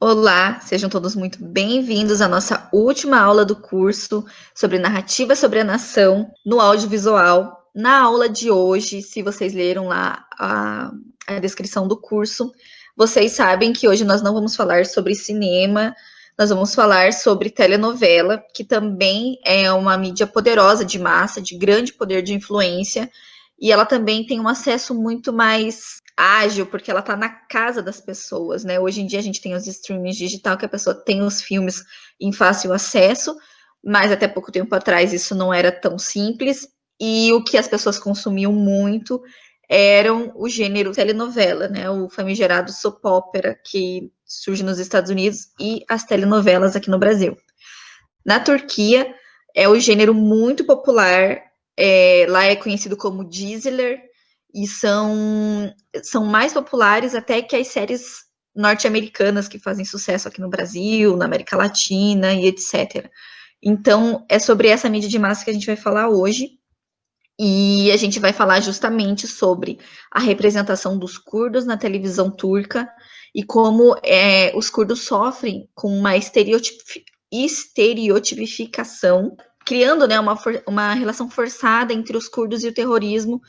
Olá, sejam todos muito bem-vindos à nossa última aula do curso sobre narrativa sobre a nação no audiovisual. Na aula de hoje, se vocês leram lá a descrição do curso, vocês sabem que hoje nós não vamos falar sobre cinema, nós vamos falar sobre telenovela, que também é uma mídia poderosa de massa, de grande poder de influência, e ela também tem um acesso muito mais ágil, porque ela está na casa das pessoas, né? Hoje em dia a gente tem os streamings digital, que a pessoa tem os filmes em fácil acesso, mas até pouco tempo atrás isso não era tão simples, e o que as pessoas consumiam muito eram o gênero telenovela, né? O famigerado soap opera, que surge nos Estados Unidos, e as telenovelas aqui no Brasil. Na Turquia, é o gênero muito popular, lá é conhecido como Diziler, e são mais populares até que as séries norte-americanas que fazem sucesso aqui no Brasil, na América Latina e etc. Então, é sobre essa mídia de massa que a gente vai falar hoje, e a gente vai falar justamente sobre a representação dos curdos na televisão turca e como os curdos sofrem com uma estereotipificação, criando, né, uma relação forçada entre os curdos e o terrorismo,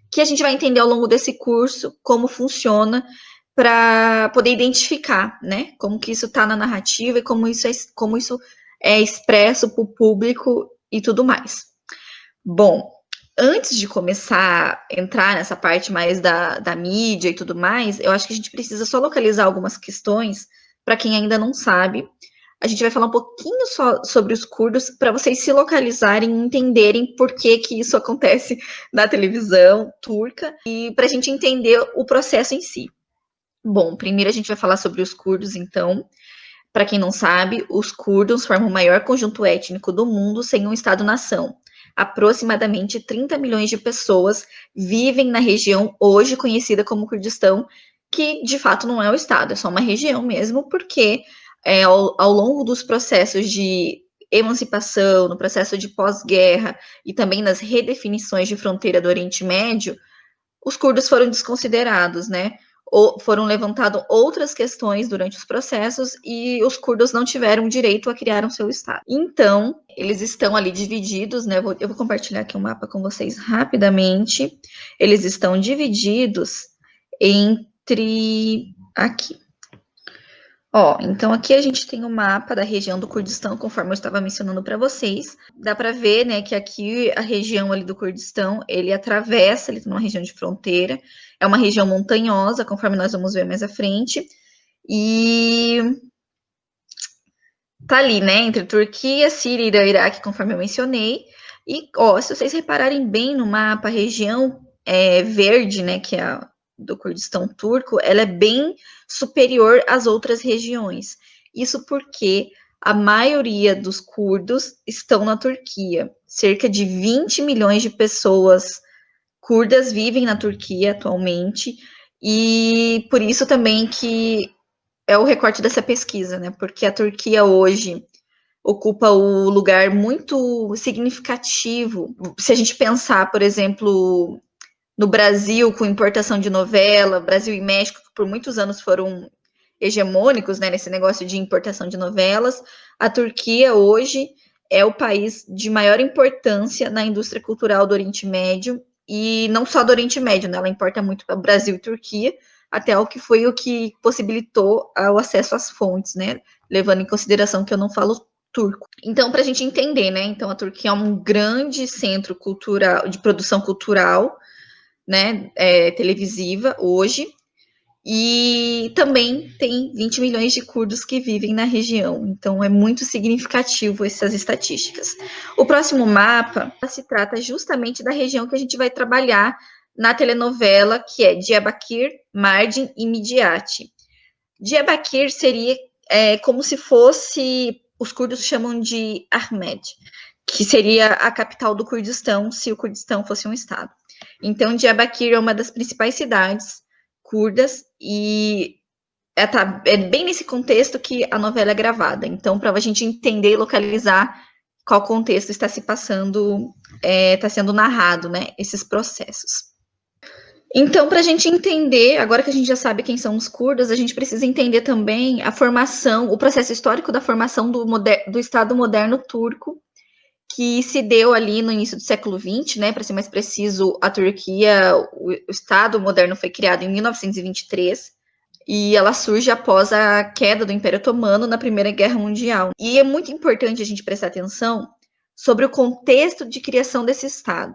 que a gente vai entender ao longo desse curso como funciona para poder identificar, né, como que isso está na narrativa e como isso é expresso para o público e tudo mais. Bom, antes de começar a entrar nessa parte mais da mídia e tudo mais, eu acho que a gente precisa só localizar algumas questões para quem ainda não sabe. A gente vai falar um pouquinho só sobre os curdos para vocês se localizarem e entenderem por que isso acontece na televisão turca e para a gente entender o processo em si. Bom, primeiro a gente vai falar sobre os curdos, então. Para quem não sabe, os curdos formam o maior conjunto étnico do mundo sem um Estado-nação. Aproximadamente 30 milhões de pessoas vivem na região hoje conhecida como Kurdistão, que de fato não é o Estado, é só uma região mesmo, porque ao longo dos processos de emancipação, no processo de pós-guerra e também nas redefinições de fronteira do Oriente Médio, os curdos foram desconsiderados, né? Ou foram levantadas outras questões durante os processos e os curdos não tiveram direito a criar o seu Estado. Então, eles estão ali divididos, né? Eu vou compartilhar aqui um mapa com vocês rapidamente. Eles estão divididos entre aqui. Ó, então aqui a gente tem o mapa da região do Kurdistão, conforme eu estava mencionando para vocês. Dá para ver, né, que aqui a região ali do Kurdistão, ele atravessa, ele tem uma região de fronteira, é uma região montanhosa, conforme nós vamos ver mais à frente, e tá ali, né, entre Turquia, Síria, Irã, Iraque, conforme eu mencionei. E, ó, se vocês repararem bem no mapa, a região verde, né, que é a do Kurdistão turco, ela é bem superior às outras regiões. Isso porque a maioria dos curdos estão na Turquia. Cerca de 20 milhões de pessoas curdas vivem na Turquia atualmente, e por isso também que é o recorte dessa pesquisa, né? Porque a Turquia hoje ocupa o lugar muito significativo. Se a gente pensar, por exemplo, no Brasil, com importação de novela, Brasil e México, que por muitos anos foram hegemônicos, né, nesse negócio de importação de novelas, a Turquia hoje é o país de maior importância na indústria cultural do Oriente Médio, e não só do Oriente Médio, né, ela importa muito para Brasil e Turquia, até o que foi o que possibilitou o acesso às fontes, né, levando em consideração que eu não falo turco. Então, para a gente entender, né, então a Turquia é um grande centro cultural, de produção cultural, né, televisiva hoje, e também tem 20 milhões de curdos que vivem na região, então é muito significativo essas estatísticas. O próximo mapa se trata justamente da região que a gente vai trabalhar na telenovela, que é Diyarbakir, Mardin e Midyat. Diyarbakir seria como se fosse, os curdos chamam de Ahmed, que seria a capital do Kurdistão, se o Kurdistão fosse um estado. Então, Diyarbakir é uma das principais cidades curdas e é bem nesse contexto que a novela é gravada. Então, para a gente entender e localizar qual contexto está se passando, está sendo narrado, né, esses processos. Então, para a gente entender, agora que a gente já sabe quem são os curdos, a gente precisa entender também a formação, o processo histórico da formação do Estado moderno turco, que se deu ali no início do século XX, né? Para ser mais preciso, a Turquia, o Estado moderno foi criado em 1923 e ela surge após a queda do Império Otomano na Primeira Guerra Mundial. E é muito importante a gente prestar atenção sobre o contexto de criação desse Estado.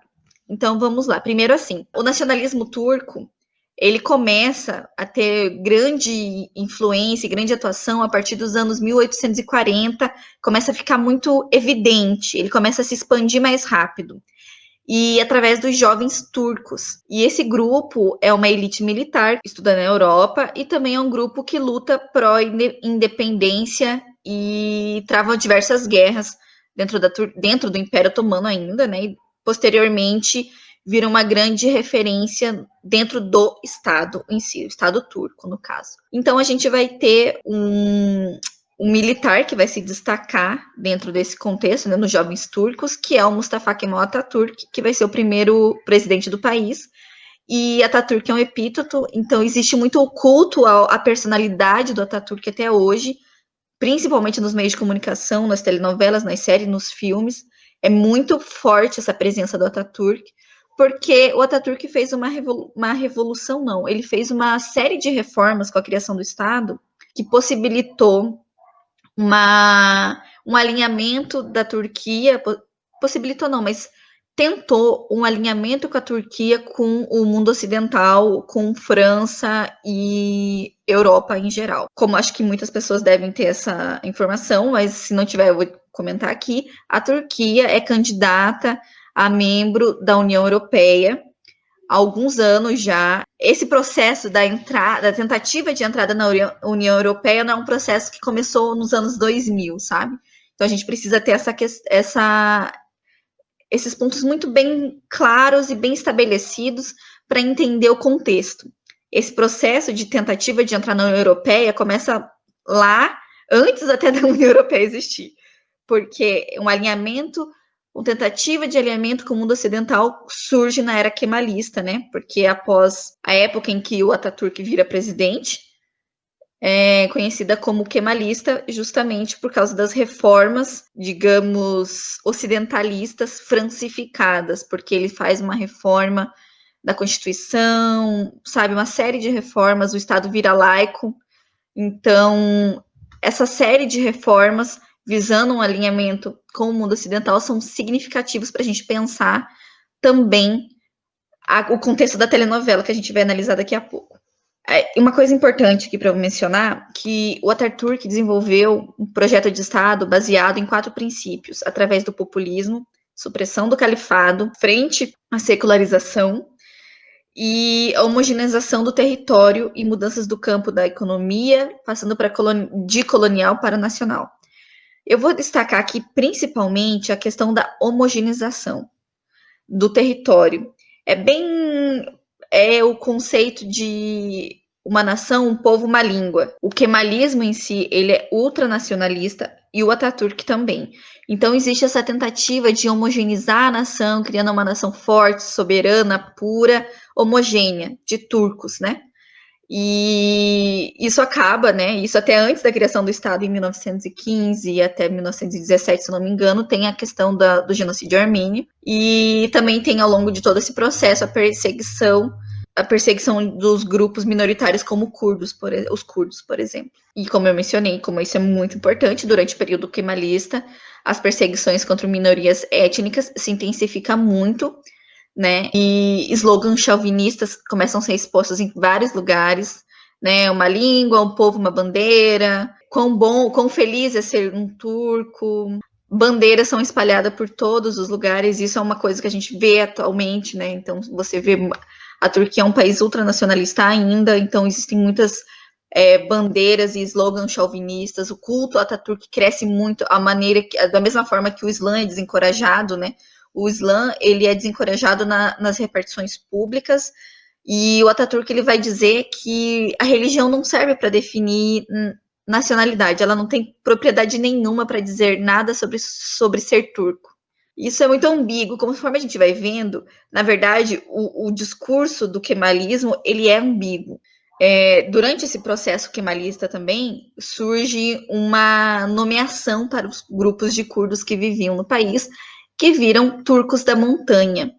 Então vamos lá. Primeiro assim, o nacionalismo turco, ele começa a ter grande influência e grande atuação a partir dos anos 1840, começa a ficar muito evidente, ele começa a se expandir mais rápido e através dos jovens turcos. E esse grupo é uma elite militar que estuda na Europa e também é um grupo que luta pró-independência e trava diversas guerras dentro do Império Otomano ainda, né? E posteriormente vira uma grande referência dentro do Estado em si, o Estado turco, no caso. Então a gente vai ter um militar que vai se destacar dentro desse contexto, né, nos jovens turcos, que é o Mustafa Kemal Atatürk, que vai ser o primeiro presidente do país. E Atatürk é um epíteto, então existe muito culto à personalidade do Atatürk até hoje, principalmente nos meios de comunicação, nas telenovelas, nas séries, nos filmes. É muito forte essa presença do Atatürk, porque o Atatürk fez uma revolução, não, ele fez uma série de reformas com a criação do Estado que possibilitou um alinhamento da Turquia, possibilitou não, mas tentou um alinhamento com a Turquia com o mundo ocidental, com França e Europa em geral. Como acho que muitas pessoas devem ter essa informação, mas se não tiver, eu vou comentar aqui. A Turquia é candidata a membro da União Europeia há alguns anos já. Esse processo da tentativa de entrada na União Europeia não é um processo que começou nos anos 2000, sabe? Então a gente precisa ter esses pontos muito bem claros e bem estabelecidos para entender o contexto. Esse processo de tentativa de entrar na União Europeia começa lá, antes até da União Europeia existir, porque um alinhamento, uma tentativa de alinhamento com o mundo ocidental surge na era kemalista, né? Porque após a época em que o Atatürk vira presidente, é conhecida como kemalista justamente por causa das reformas, digamos, ocidentalistas francificadas, porque ele faz uma reforma da Constituição, sabe, uma série de reformas, o Estado vira laico. Então, essa série de reformas visando um alinhamento com o mundo ocidental são significativos para a gente pensar também o contexto da telenovela que a gente vai analisar daqui a pouco. Uma coisa importante aqui para eu mencionar, que o Atatürk desenvolveu um projeto de Estado baseado em 4 princípios, através do populismo, supressão do califado, frente à secularização e a homogeneização do território e mudanças do campo da economia, passando de colonial para nacional. Eu vou destacar aqui principalmente a questão da homogeneização do território. É o conceito de uma nação, um povo, uma língua. O kemalismo em si, ele é ultranacionalista e o Atatürk também. Então existe essa tentativa de homogeneizar a nação, criando uma nação forte, soberana, pura, homogênea, de turcos, né? E isso acaba, né? Isso até antes da criação do Estado, em 1915 e até 1917, se não me engano, tem a questão do genocídio armênio. E também tem, ao longo de todo esse processo, a perseguição dos grupos minoritários como os curdos, por exemplo. E como eu mencionei, como isso é muito importante, durante o período kemalista, as perseguições contra minorias étnicas se intensificam muito, né? E slogans chauvinistas começam a ser expostos em vários lugares, né? Uma língua, um povo, uma bandeira. Quão feliz é ser um turco. Bandeiras são espalhadas por todos os lugares. Isso é uma coisa que a gente vê atualmente, né? Então você vê a Turquia é um país ultranacionalista ainda, então existem muitas bandeiras e slogans chauvinistas. O culto a Atatürk cresce muito, da mesma forma que o Islã é desencorajado, né? O Islã ele é desencorajado nas repartições públicas e o Atatürk ele vai dizer que a religião não serve para definir nacionalidade, ela não tem propriedade nenhuma para dizer nada sobre ser turco. Isso é muito ambíguo, conforme a gente vai vendo, na verdade, o discurso do kemalismo, ele é ambíguo. Durante esse processo kemalista também, surge uma nomeação para os grupos de curdos que viviam no país, que viram turcos da montanha.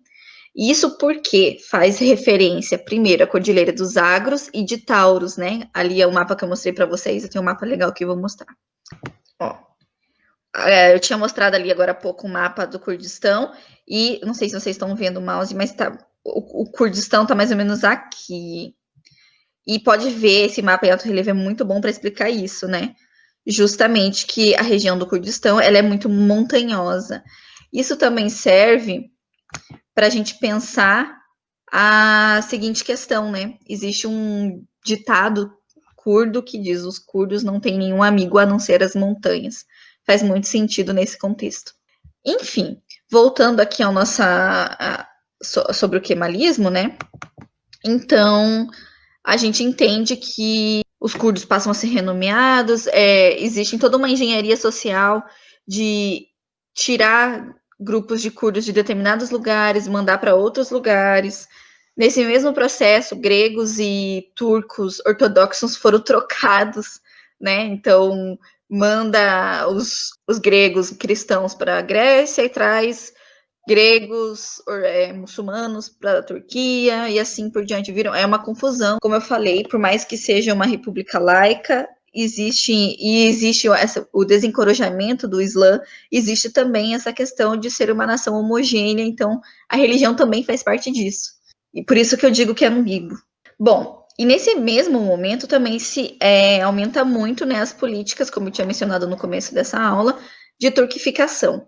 Isso porque faz referência, primeiro, à Cordilheira dos Agros e de Taurus, né? Ali é o mapa que eu mostrei para vocês, eu tenho um mapa legal que eu vou mostrar. Ó, eu tinha mostrado ali agora há pouco o mapa do Kurdistão, e não sei se vocês estão vendo o mouse, mas o Kurdistão está mais ou menos aqui. E pode ver, esse mapa em alto relevo é muito bom para explicar isso, né? Justamente que a região do Kurdistão ela é muito montanhosa. Isso também serve para a gente pensar a seguinte questão, né? Existe um ditado curdo que diz: os curdos não têm nenhum amigo a não ser as montanhas. Faz muito sentido nesse contexto. Enfim, voltando aqui ao sobre o kemalismo, né? Então, a gente entende que os curdos passam a ser renomeados, existe toda uma engenharia social de tirar grupos de curdos de determinados lugares, mandar para outros lugares. Nesse mesmo processo, gregos e turcos ortodoxos foram trocados, né? Então, manda os gregos cristãos para a Grécia e traz gregos, muçulmanos para a Turquia e assim por diante. Viram? É uma confusão, como eu falei, por mais que seja uma república laica, existe o desencorajamento do Islã, existe também essa questão de ser uma nação homogênea, então a religião também faz parte disso. E por isso que eu digo que é ambíguo. Bom, e nesse mesmo momento também se aumenta muito, né, as políticas, como eu tinha mencionado no começo dessa aula, de turquificação.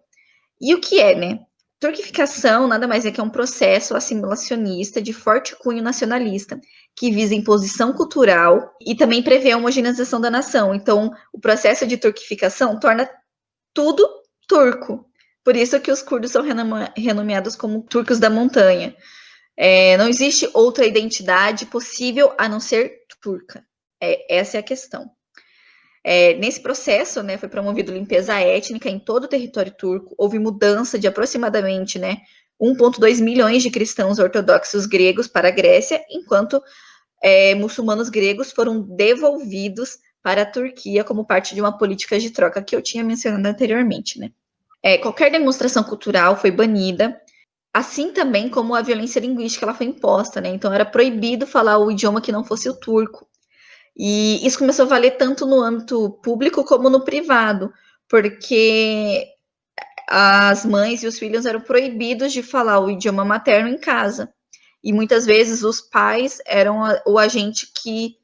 E o que é, né? Turquificação nada mais é que um processo assimilacionista de forte cunho nacionalista, que visa imposição cultural e também prevê a homogeneização da nação. Então, o processo de turquificação torna tudo turco. Por isso que os curdos são renomeados como turcos da montanha. Não existe outra identidade possível a não ser turca. Essa é a questão. Nesse processo, né, foi promovido limpeza étnica em todo o território turco, houve mudança de aproximadamente 1,2 milhões de cristãos ortodoxos gregos para a Grécia, enquanto muçulmanos gregos foram devolvidos para a Turquia como parte de uma política de troca que eu tinha mencionado anteriormente. Né? Qualquer demonstração cultural foi banida, assim também como a violência linguística ela foi imposta, né? Então era proibido falar o idioma que não fosse o turco. E isso começou a valer tanto no âmbito público como no privado, porque as mães e os filhos eram proibidos de falar o idioma materno em casa. E muitas vezes os pais eram o agente que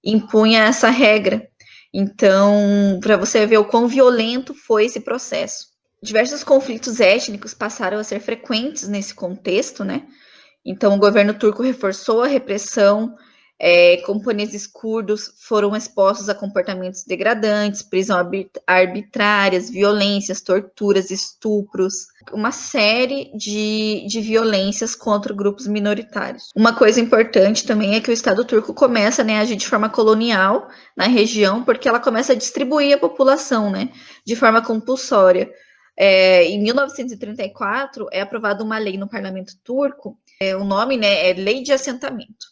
impunha essa regra. Então, para você ver o quão violento foi esse processo. Diversos conflitos étnicos passaram a ser frequentes nesse contexto, né? Então, o governo turco reforçou a repressão, camponeses curdos foram expostos a comportamentos degradantes, prisão arbitrárias, violências, torturas, estupros, uma série de violências contra grupos minoritários. Uma coisa importante também é que o Estado turco começa, né, a agir de forma colonial na região, porque ela começa a distribuir a população, né, de forma compulsória. Em 1934, é aprovada uma lei no parlamento turco, o nome, né, é Lei de Assentamento.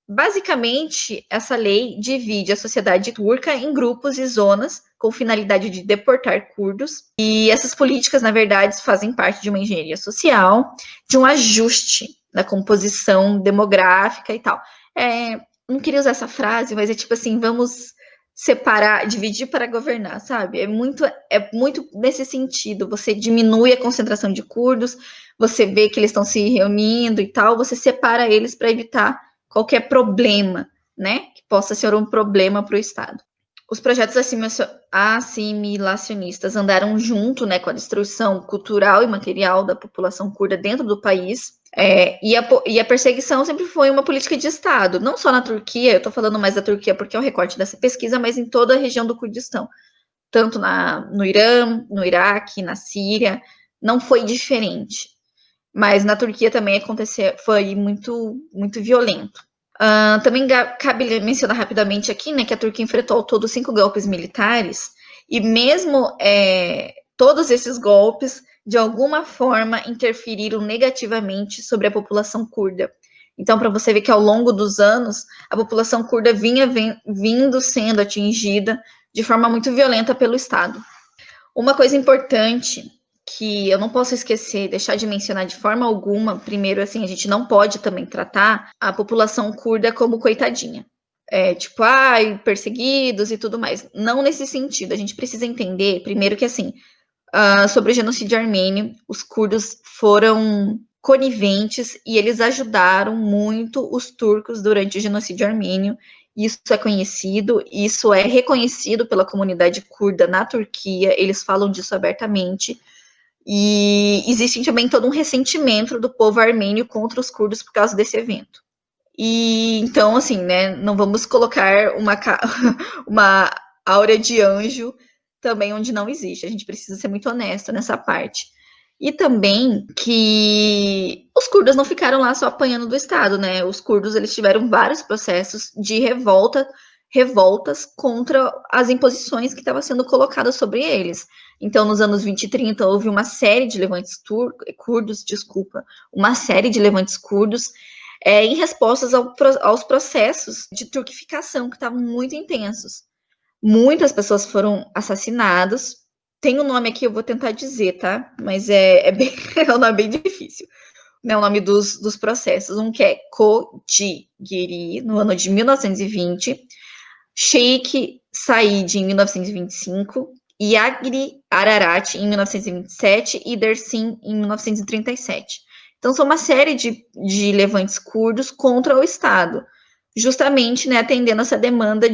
Basicamente, essa lei divide a sociedade turca em grupos e zonas com finalidade de deportar curdos. E essas políticas, na verdade, fazem parte de uma engenharia social, de um ajuste na composição demográfica e tal. Não queria usar essa frase, mas é tipo assim, vamos separar, dividir para governar, sabe? É muito nesse sentido. Você diminui a concentração de curdos, você vê que eles estão se reunindo e tal, você separa eles para evitar qualquer problema, né, que possa ser um problema para o Estado. Os projetos assimilacionistas andaram junto, né, com a destruição cultural e material da população curda dentro do país, e a perseguição sempre foi uma política de Estado, não só na Turquia, eu estou falando mais da Turquia porque é o recorte dessa pesquisa, mas em toda a região do Kurdistão, tanto no Irã, no Iraque, na Síria, não foi diferente. Mas na Turquia também foi muito, muito violento. Também cabe mencionar rapidamente aqui, né, que a Turquia enfrentou ao todo 5 golpes militares, e mesmo todos esses golpes de alguma forma interferiram negativamente sobre a população curda. Então, para você ver que ao longo dos anos, a população curda vinha vindo sendo atingida de forma muito violenta pelo Estado. Uma coisa importante que eu não posso esquecer, deixar de mencionar de forma alguma, primeiro, assim, a gente não pode também tratar a população curda como coitadinha. Tipo, ai, perseguidos e tudo mais. Não nesse sentido. A gente precisa entender, primeiro, que assim, sobre o genocídio armênio, os curdos foram coniventes e eles ajudaram muito os turcos durante o genocídio armênio. Isso é conhecido, isso é reconhecido pela comunidade curda na Turquia, eles falam disso abertamente. E existe também todo um ressentimento do povo armênio contra os curdos por causa desse evento. E então, assim, né, não vamos colocar uma áurea de anjo também onde não existe. A gente precisa ser muito honesto nessa parte. E também que os curdos não ficaram lá só apanhando do Estado, né? Os curdos, eles tiveram vários processos de revoltas contra as imposições que estavam sendo colocadas sobre eles. Então, nos anos 20 e 30, houve uma série de levantes curdos, uma série de levantes curdos em respostas aos processos de turquificação que estavam muito intensos. Muitas pessoas foram assassinadas. Tem um nome aqui, eu vou tentar dizer, tá? Mas é um nome bem difícil. É o nome dos processos. Um que é Kodigiri, no ano de 1920, Sheikh Said, em 1925, Yagri Ararat, em 1927, e Dersim, em 1937. Então, são uma série de levantes curdos contra o Estado, justamente, né, atendendo essa demanda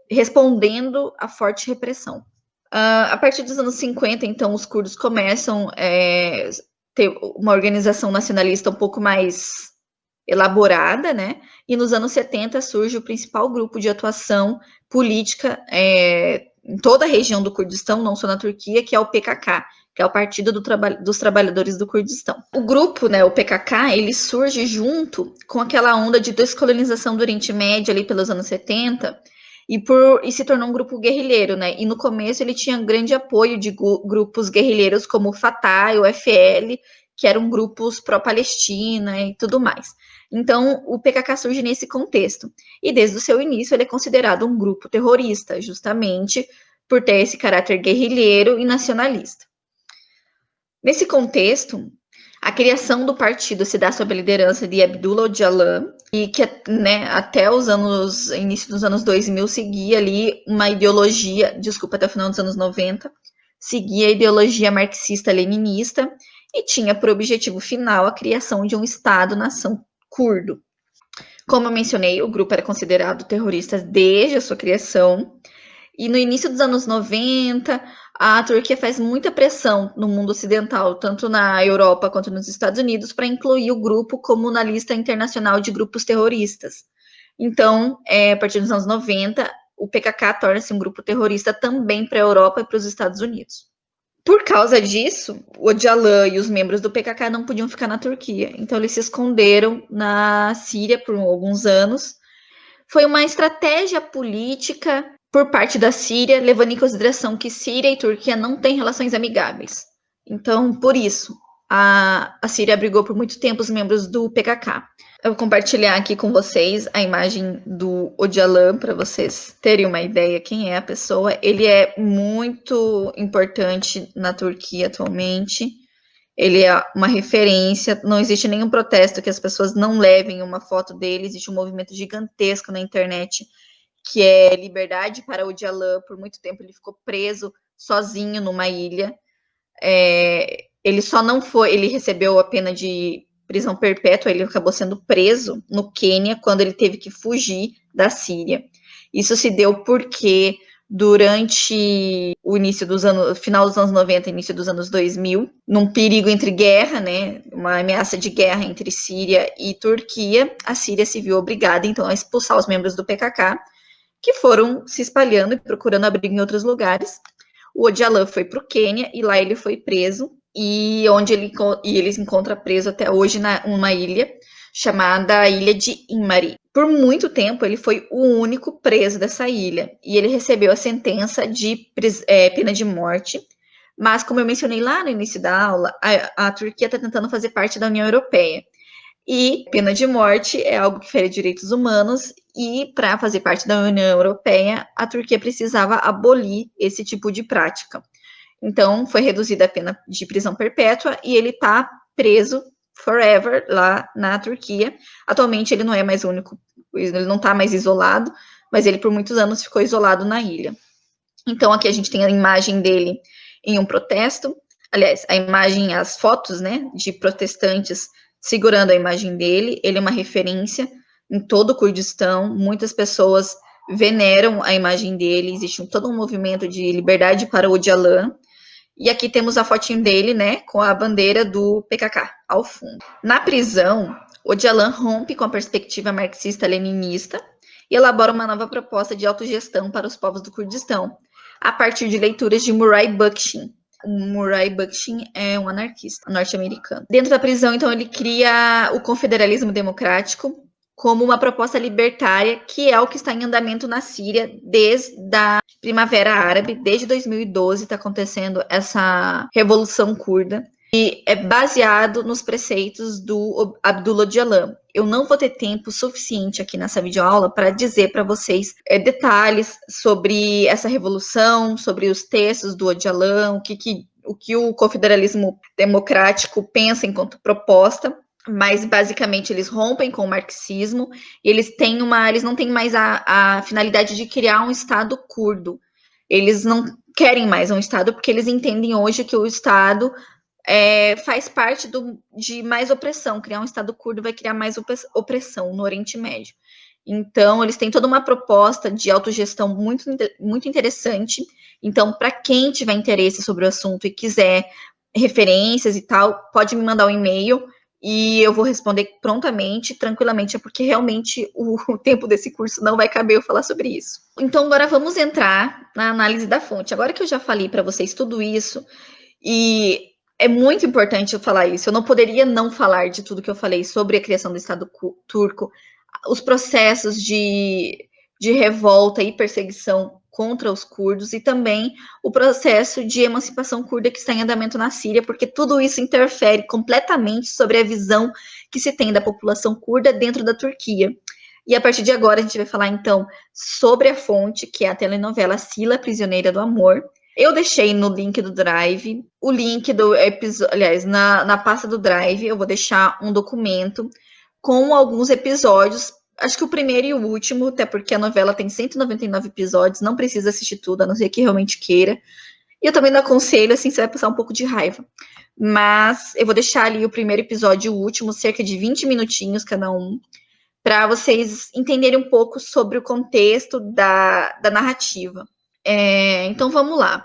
respondendo à forte repressão. A partir dos anos 50, então, os curdos começam a ter uma organização nacionalista um pouco mais elaborada, né? E nos anos 70 surge o principal grupo de atuação política em toda a região do Kurdistão, não só na Turquia, que é o PKK, que é o Partido dos Trabalhadores do Kurdistão. O grupo, né, o PKK, ele surge junto com aquela onda de descolonização do Oriente Médio ali pelos anos 70 e se tornou um grupo guerrilheiro, né? E no começo ele tinha grande apoio de grupos guerrilheiros como o Fatah e o FL, que eram grupos pró-Palestina e tudo mais. Então, o PKK surge nesse contexto. E desde o seu início, ele é considerado um grupo terrorista, justamente por ter esse caráter guerrilheiro e nacionalista. Nesse contexto, a criação do partido se dá sob a liderança de Abdullah Öcalan, e que, né, até início dos anos 2000, seguia ali uma ideologia, até o final dos anos 90, seguia a ideologia marxista-leninista e tinha por objetivo final a criação de um Estado-nação curdo. Como eu mencionei, o grupo era considerado terrorista desde a sua criação, e no início dos anos 90, a Turquia faz muita pressão no mundo ocidental, tanto na Europa quanto nos Estados Unidos, para incluir o grupo como na lista internacional de grupos terroristas. Então, a partir dos anos 90, o PKK torna-se um grupo terrorista também para a Europa e para os Estados Unidos. Por causa disso, o Öcalan e os membros do PKK não podiam ficar na Turquia, então eles se esconderam na Síria por alguns anos. Foi uma estratégia política por parte da Síria, levando em consideração que Síria e Turquia não têm relações amigáveis. Então, por isso, a Síria abrigou por muito tempo os membros do PKK. Eu vou compartilhar aqui com vocês a imagem do Öcalan para vocês terem uma ideia quem é a pessoa. Ele é muito importante na Turquia atualmente. Ele é uma referência, não existe nenhum protesto que as pessoas não levem uma foto dele, existe um movimento gigantesco na internet que é liberdade para o Öcalan. Por muito tempo ele ficou preso sozinho numa ilha. Ele só não foi, ele recebeu a pena de prisão perpétua, ele acabou sendo preso no Quênia quando ele teve que fugir da Síria. Isso se deu porque durante o final dos anos 90, início dos anos 2000, num perigo entre guerra, né, uma ameaça de guerra entre Síria e Turquia, a Síria se viu obrigada, então, a expulsar os membros do PKK, que foram se espalhando e procurando abrigo em outros lugares. O Öcalan foi para o Quênia e lá ele foi preso, e ele se encontra preso até hoje numa ilha chamada Ilha de Imari. Por muito tempo, ele foi o único preso dessa ilha, e ele recebeu a sentença de pena de morte, Mas, como eu mencionei lá no início da aula, a Turquia está tentando fazer parte da União Europeia. E pena de morte é algo que fere direitos humanos, e para fazer parte da União Europeia, a Turquia precisava abolir esse tipo de prática. Então, foi reduzida a pena de prisão perpétua e ele está preso forever lá na Turquia. Atualmente, ele não é mais o único, ele não está mais isolado, mas ele por muitos anos ficou isolado na ilha. Então, aqui a gente tem a imagem dele em um protesto. Aliás, a imagem, as fotos, né, de protestantes segurando a imagem dele. Ele é uma referência em todo o Kurdistão. Muitas pessoas veneram a imagem dele. Existe todo um movimento de liberdade para o Öcalan. E aqui temos a fotinho dele, né, com a bandeira do PKK ao fundo. Na prisão, o Öcalan rompe com a perspectiva marxista-leninista e elabora uma nova proposta de autogestão para os povos do Kurdistão, a partir de leituras de Murray Bookchin. O Murray Bookchin é um anarquista norte-americano. Dentro da prisão, então, ele cria o confederalismo democrático como uma proposta libertária, que é o que está em andamento na Síria desde a Primavera Árabe. Desde 2012 está acontecendo essa revolução curda, e é baseado nos preceitos do Abdullah Öcalan. Eu não vou ter tempo suficiente aqui nessa videoaula para dizer para vocês detalhes sobre essa revolução, sobre os textos do Öcalan, o que o confederalismo democrático pensa enquanto proposta. Mas basicamente eles rompem com o marxismo e eles não têm mais a finalidade de criar um Estado curdo. Eles não querem mais um Estado porque eles entendem hoje que o Estado faz parte de mais opressão. Criar um Estado curdo vai criar mais opressão no Oriente Médio. Então, eles têm toda uma proposta de autogestão muito, muito interessante. Então, para quem tiver interesse sobre o assunto e quiser referências e tal, pode me mandar um e-mail e eu vou responder prontamente, tranquilamente, porque realmente o tempo desse curso não vai caber eu falar sobre isso. Então, agora vamos entrar na análise da fonte. Agora que eu já falei para vocês tudo isso, e é muito importante eu falar isso, eu não poderia não falar de tudo que eu falei sobre a criação do Estado turco, os processos de revolta e perseguição contra os curdos, e também o processo de emancipação curda que está em andamento na Síria, porque tudo isso interfere completamente sobre a visão que se tem da população curda dentro da Turquia. E a partir de agora a gente vai falar então sobre a fonte, que é a telenovela Sila, Prisioneira do Amor. Eu deixei no link do Drive, o link do episódio, aliás, na pasta do Drive, eu vou deixar um documento com alguns episódios. Acho que o primeiro e o último, até porque a novela tem 199 episódios, não precisa assistir tudo, a não ser que realmente queira. E eu também não aconselho, assim, você vai passar um pouco de raiva. Mas eu vou deixar ali o primeiro episódio e o último, cerca de 20 minutinhos cada um, para vocês entenderem um pouco sobre o contexto da narrativa. Então vamos lá.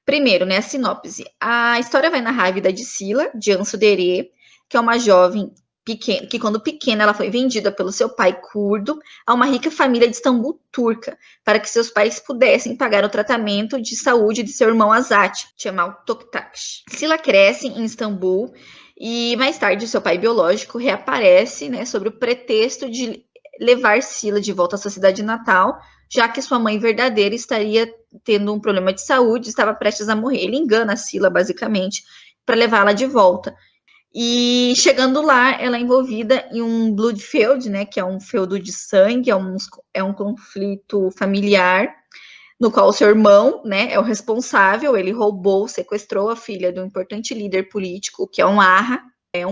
Primeiro, né, a sinopse. A história vai narrar a vida de Sila, de Ansu Dere, que é uma jovem pequena, que quando pequena ela foi vendida pelo seu pai curdo a uma rica família de Istambul turca, para que seus pais pudessem pagar o tratamento de saúde de seu irmão Azat, Cemal Toktaş. Sila cresce em Istambul e mais tarde seu pai biológico reaparece, né, sobre o pretexto de levar Sila de volta à sua cidade natal, já que sua mãe verdadeira estaria tendo um problema de saúde, estava prestes a morrer. Ele engana a Sila, basicamente, para levá-la de volta. E chegando lá, ela é envolvida em um blood feud, né, que é um feudo de sangue, é um conflito familiar, no qual o seu irmão, né, é o responsável. Ele roubou, sequestrou a filha de um importante líder político, que é um Arra, é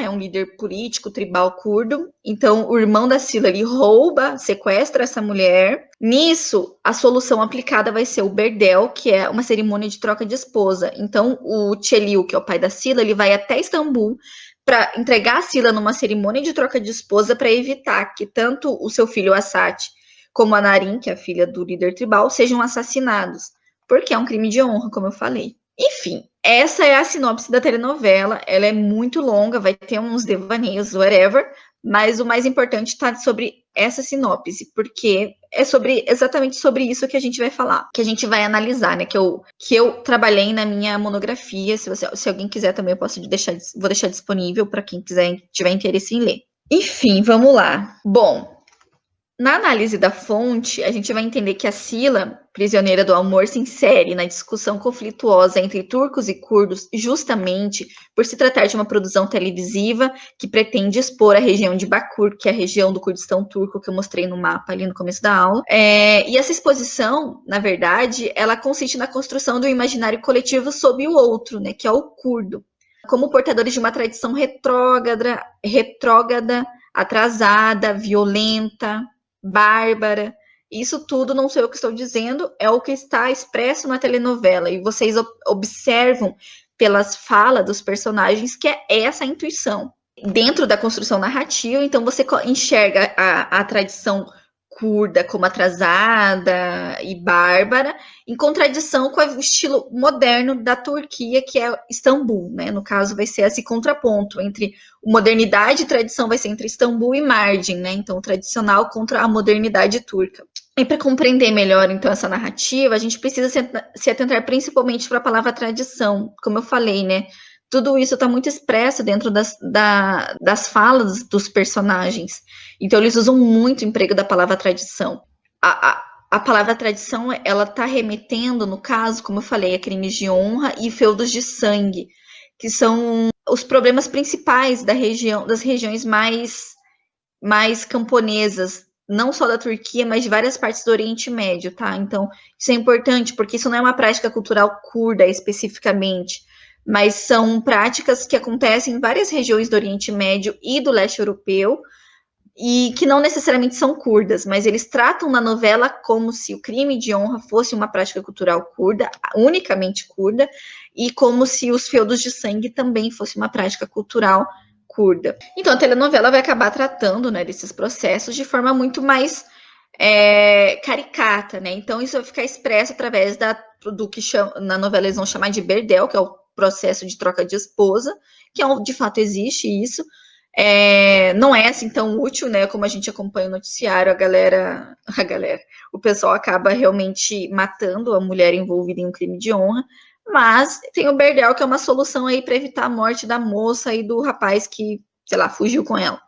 um líder político tribal curdo. Então, o irmão da Sila, ele rouba, sequestra essa mulher. Nisso, a solução aplicada vai ser o berdel, que é uma cerimônia de troca de esposa. Então, o Celil, que é o pai da Sila, ele vai até Istambul para entregar a Sila numa cerimônia de troca de esposa para evitar que tanto o seu filho Assat como a Narin, que é a filha do líder tribal, sejam assassinados, porque é um crime de honra, como eu falei. Enfim, essa é a sinopse da telenovela. Ela é muito longa, vai ter uns devaneios, whatever, mas o mais importante está sobre essa sinopse, porque é exatamente sobre isso que a gente vai falar, que a gente vai analisar, né? Que eu trabalhei na minha monografia. Se alguém quiser também, vou deixar disponível para quem tiver interesse em ler. Enfim, vamos lá. Bom, Na análise da fonte, a gente vai entender que a Sila, prisioneira do amor, se insere na discussão conflituosa entre turcos e curdos, justamente por se tratar de uma produção televisiva que pretende expor a região de Bakur, que é a região do Kurdistão turco que eu mostrei no mapa ali no começo da aula. E essa exposição, na verdade, ela consiste na construção do imaginário coletivo sobre o outro, né, que é o curdo, como portadores de uma tradição retrógrada, atrasada, violenta, bárbara. Isso tudo não sou eu que estou dizendo, é o que está expresso na telenovela. E vocês observam pelas falas dos personagens que é essa a intuição. Dentro da construção narrativa, então você enxerga a tradição curda como atrasada e bárbara, em contradição com o estilo moderno da Turquia, que é Istambul, né? No caso, vai ser esse contraponto entre modernidade e tradição, vai ser entre Istambul e Mardin, né? Então, o tradicional contra a modernidade turca. E para compreender melhor, então, essa narrativa, a gente precisa se atentar principalmente para a palavra tradição, como eu falei, né? Tudo isso está muito expresso dentro das falas dos personagens. Então, eles usam muito o emprego da palavra tradição. A palavra tradição, ela está remetendo, no caso, como eu falei, a crimes de honra e feudos de sangue, que são os problemas principais das regiões mais camponesas, não só da Turquia, mas de várias partes do Oriente Médio, tá? Então, isso é importante, porque isso não é uma prática cultural curda especificamente, mas são práticas que acontecem em várias regiões do Oriente Médio e do leste europeu, e que não necessariamente são curdas, mas eles tratam na novela como se o crime de honra fosse uma prática cultural curda, unicamente curda, e como se os feudos de sangue também fosse uma prática cultural curda. Então a telenovela vai acabar tratando, né, desses processos de forma muito mais caricata, né? Então isso vai ficar expresso através do que na novela eles vão chamar de berdel, que é o processo de troca de esposa, que de fato existe isso. Não é assim tão útil, né? Como a gente acompanha o noticiário, o pessoal acaba realmente matando a mulher envolvida em um crime de honra. Mas tem o berdel, que é uma solução aí para evitar a morte da moça e do rapaz que, sei lá, fugiu com ela.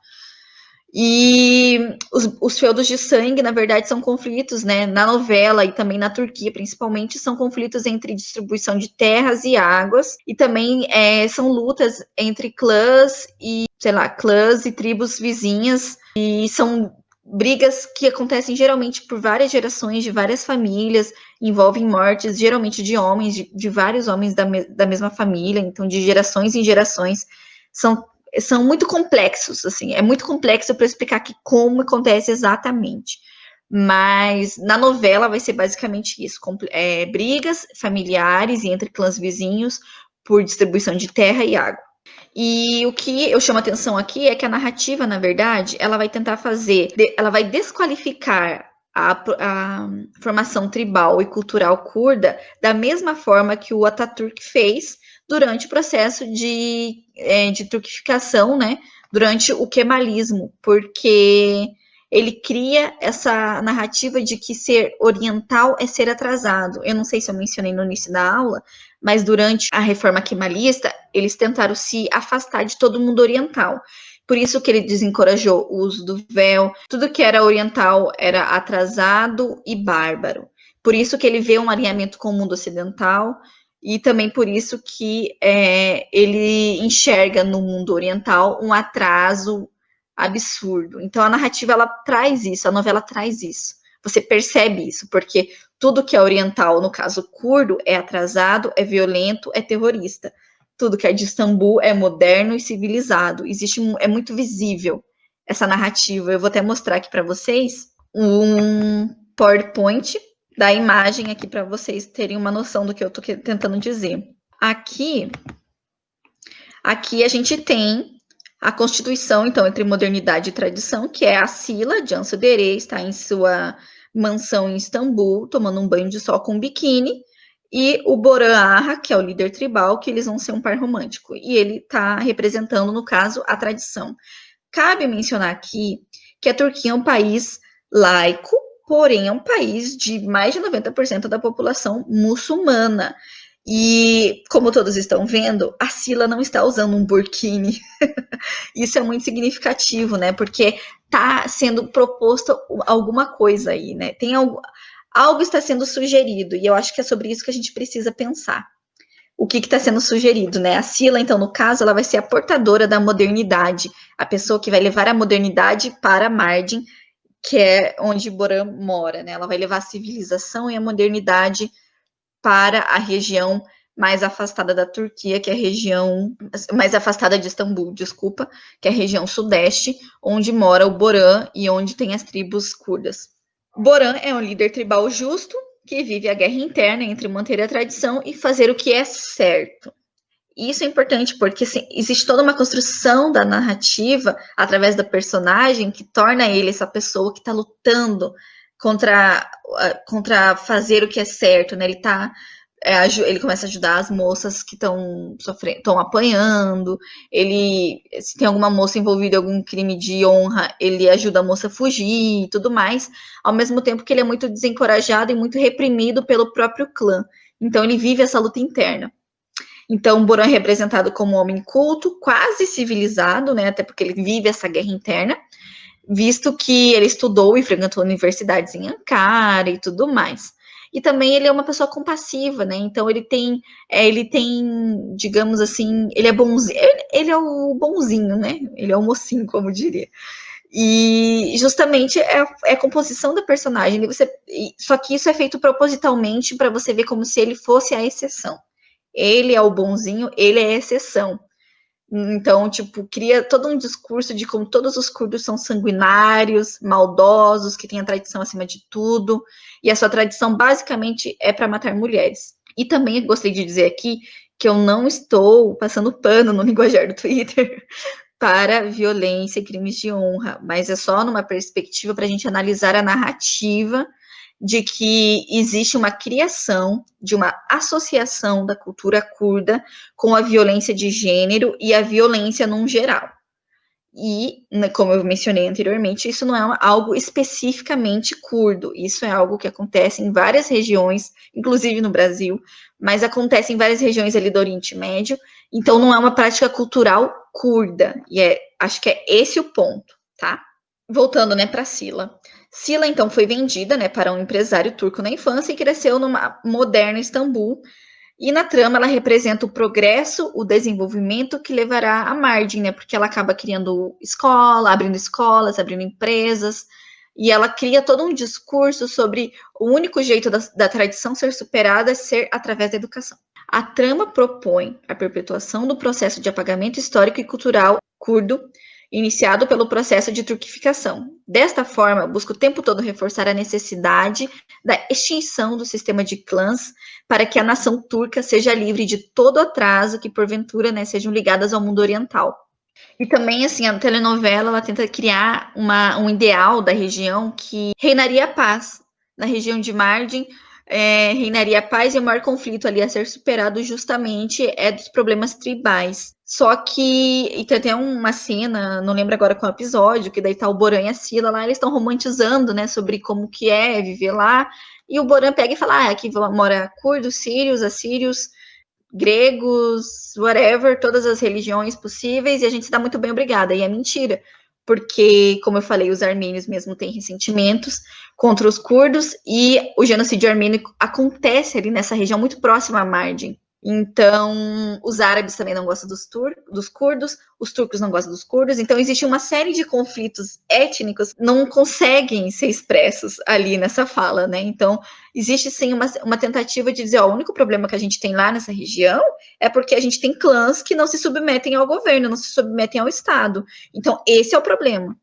E os feudos de sangue, na verdade, são conflitos, né? Na novela e também na Turquia, principalmente, são conflitos entre distribuição de terras e águas, e também são lutas entre clãs e tribos vizinhas, e são brigas que acontecem geralmente por várias gerações, de várias famílias, envolvem mortes, geralmente de homens, de vários homens da mesma família, então de gerações em gerações. São muito complexos, assim, é muito complexo para explicar aqui como acontece exatamente. Mas na novela vai ser basicamente isso: brigas familiares e entre clãs vizinhos por distribuição de terra e água. E o que eu chamo a atenção aqui é que a narrativa, na verdade, ela vai tentar ela vai desqualificar a formação tribal e cultural curda da mesma forma que o Ataturk fez durante o processo de turquificação, né? Durante o kemalismo, porque ele cria essa narrativa de que ser oriental é ser atrasado. Eu não sei se eu mencionei no início da aula, mas durante a reforma kemalista, eles tentaram se afastar de todo mundo oriental. Por isso que ele desencorajou o uso do véu, tudo que era oriental era atrasado e bárbaro. Por isso que ele vê um alinhamento com o mundo ocidental, e também por isso que ele enxerga no mundo oriental um atraso absurdo. Então a narrativa, ela traz isso, a novela traz isso. Você percebe isso, porque tudo que é oriental, no caso curdo, é atrasado, é violento, é terrorista. Tudo que é de Istambul é moderno e civilizado. É muito visível essa narrativa. Eu vou até mostrar aqui para vocês um PowerPoint da imagem aqui para vocês terem uma noção do que eu estou tentando dizer. Aqui a gente tem a Constituição, então, entre modernidade e tradição, que é a Sila de Ansu Dere, está em sua mansão em Istambul, tomando um banho de sol com um biquíni, e o Boran Arra, que é o líder tribal, que eles vão ser um par romântico. E ele está representando, no caso, a tradição. Cabe mencionar aqui que a Turquia é um país laico, porém é um país de mais de 90% da população muçulmana. E, como todos estão vendo, a Sila não está usando um burkini. Isso é muito significativo, né? Porque está sendo proposto alguma coisa aí, né? Tem algo está sendo sugerido, e eu acho que é sobre isso que a gente precisa pensar. O que está sendo sugerido, né? A Sila, então, no caso, ela vai ser a portadora da modernidade, a pessoa que vai levar a modernidade para Mardin, que é onde Boran mora, né? Ela vai levar a civilização e a modernidade para a região mais afastada da Turquia, que é a região mais afastada de Istambul, desculpa, que é a região sudeste, onde mora o Boran e onde tem as tribos curdas. Boran é um líder tribal justo que vive a guerra interna entre manter a tradição e fazer o que é certo. Isso é importante porque assim, existe toda uma construção da narrativa através da personagem que torna ele essa pessoa que está lutando contra fazer o que é certo, né? Ele começa a ajudar as moças que estão sofrendo, estão apanhando. Ele, se tem alguma moça envolvida em algum crime de honra, ele ajuda a moça a fugir e tudo mais. Ao mesmo tempo que ele é muito desencorajado e muito reprimido pelo próprio clã. Então ele vive essa luta interna. Então, Boran é representado como um homem culto, quase civilizado, né? Até porque ele vive essa guerra interna, visto que ele estudou e frequentou universidades em Ankara e tudo mais. E também ele é uma pessoa compassiva, né? Então ele tem, digamos assim, ele é bonzinho, ele é o bonzinho, né? Ele é o mocinho, como diria. E justamente é a composição da personagem. Só que isso é feito propositalmente para você ver como se ele fosse a exceção. Ele é o bonzinho, ele é a exceção. Então, tipo, cria todo um discurso de como todos os curdos são sanguinários, maldosos, que têm a tradição acima de tudo, e a sua tradição basicamente é para matar mulheres. E também gostei de dizer aqui que eu não estou passando pano no linguajar do Twitter para violência e crimes de honra, mas é só numa perspectiva para a gente analisar a narrativa de que existe uma criação de uma associação da cultura curda com a violência de gênero e a violência num geral. E, como eu mencionei anteriormente, isso não é algo especificamente curdo, isso é algo que acontece em várias regiões, inclusive no Brasil, mas acontece em várias regiões ali do Oriente Médio, então não é uma prática cultural curda, e acho que é esse o ponto, tá? Voltando, né, para Sila. Sila, então, foi vendida, né, para um empresário turco na infância e cresceu numa moderna Istambul. E na trama ela representa o progresso, o desenvolvimento que levará a Mardin, né, porque ela acaba criando escolas, abrindo empresas, e ela cria todo um discurso sobre o único jeito da tradição ser superada ser através da educação. A trama propõe a perpetuação do processo de apagamento histórico e cultural curdo iniciado pelo processo de turquificação. Desta forma, busca o tempo todo reforçar a necessidade da extinção do sistema de clãs para que a nação turca seja livre de todo atraso que, porventura, né, sejam ligadas ao mundo oriental. E também, assim, a telenovela ela tenta criar um ideal da região que reinaria a paz. Na região de Mardin, reinaria a paz e o maior conflito ali a ser superado justamente é dos problemas tribais. Só que, e tem até uma cena, não lembro agora qual episódio, que daí tá o Boran e a Sila lá, eles estão romantizando, né, sobre como que é viver lá, e o Boran pega e fala, aqui mora curdos, sírios, assírios, gregos, whatever, todas as religiões possíveis, e a gente se dá muito bem, obrigada. E é mentira, porque, como eu falei, os armênios mesmo têm ressentimentos contra os curdos, e o genocídio armênio acontece ali nessa região muito próxima a Mardin. Então, os árabes também não gostam dos curdos, os turcos não gostam dos curdos, então existe uma série de conflitos étnicos que não conseguem ser expressos ali nessa fala, né? Então, existe sim uma tentativa de dizer, ó, o único problema que a gente tem lá nessa região é porque a gente tem clãs que não se submetem ao governo, não se submetem ao Estado. Então, esse é o problema.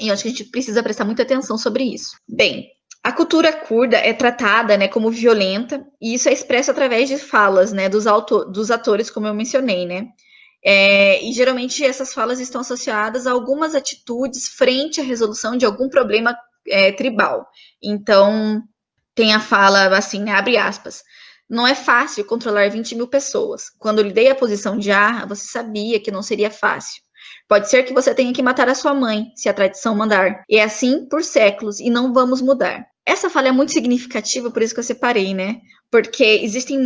E eu acho que a gente precisa prestar muita atenção sobre isso. Bem, a cultura curda é tratada, né, como violenta, e isso é expresso através de falas, né, dos atores, como eu mencionei, né. E geralmente essas falas estão associadas a algumas atitudes frente à resolução de algum problema tribal. Então, tem a fala assim, né, abre aspas. Não é fácil controlar 20 mil pessoas. Quando lhe dei a posição de Arra, você sabia que não seria fácil. Pode ser que você tenha que matar a sua mãe, se a tradição mandar. E é assim por séculos, e não vamos mudar. Essa fala é muito significativa, por isso que eu separei, né? Porque existem